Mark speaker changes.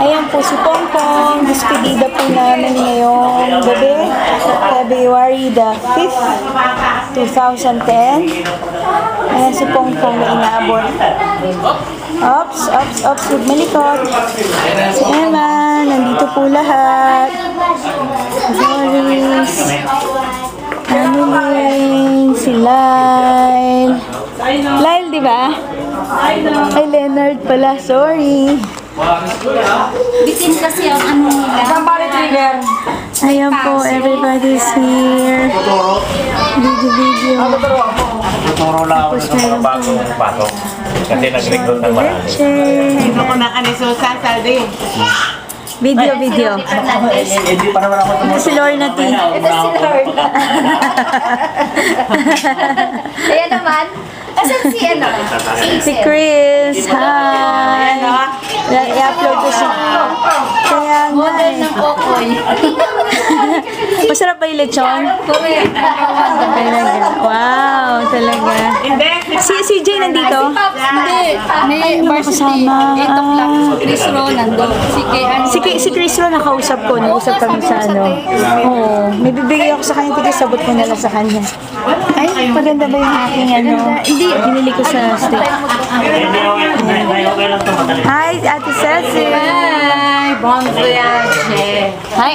Speaker 1: Ayan po si Pongpong. Despedida po namin ngayong gabi. February the 5th, 2010. Ayan si Pongpong na inaabot. Ops, huwag malikot. Si Emma, nandito po lahat. Doris, Annalyn, si Lyle. Lyle, di ba? Ay, Leonard pala, sorry.
Speaker 2: Bitin kasi ang ano nila.
Speaker 1: Ayan po, everybody's here. Video.
Speaker 3: Tuturo lang ako sa mga bagong pasok. Kasi nag-recruit ng marami.
Speaker 4: Ito ko na kaniso sa saldi.
Speaker 1: Video.
Speaker 3: Hindi pa naman ako
Speaker 1: Ito si Lorna T.
Speaker 2: Ito si Lorna. Ayan naman. Asan si ano?
Speaker 1: Si Chris. Hi. I-upload ko siya. Kaya nga
Speaker 2: Model
Speaker 1: eh.
Speaker 2: ng Okoy.
Speaker 1: Masarap ba yung lechon?
Speaker 2: Correct.
Speaker 1: Talaga. Wow, talaga.
Speaker 4: Hindi.
Speaker 1: Si CJ nandito?
Speaker 2: Hindi. May varsity.
Speaker 1: kasama.
Speaker 2: 8 o'clock. Chris Ro nandun.
Speaker 1: Si Chris Ro nakausap ko. Nakausap kami sa ano. Oo. May bibigay ako sa kanya. Tigil-sabot ko na lang sa kanya. Ay, maganda ba yung aking ano? Hindi. Binili ko sa steak. Hi, Ate Ceci.
Speaker 2: Hi. Bon voyage.
Speaker 1: Hi.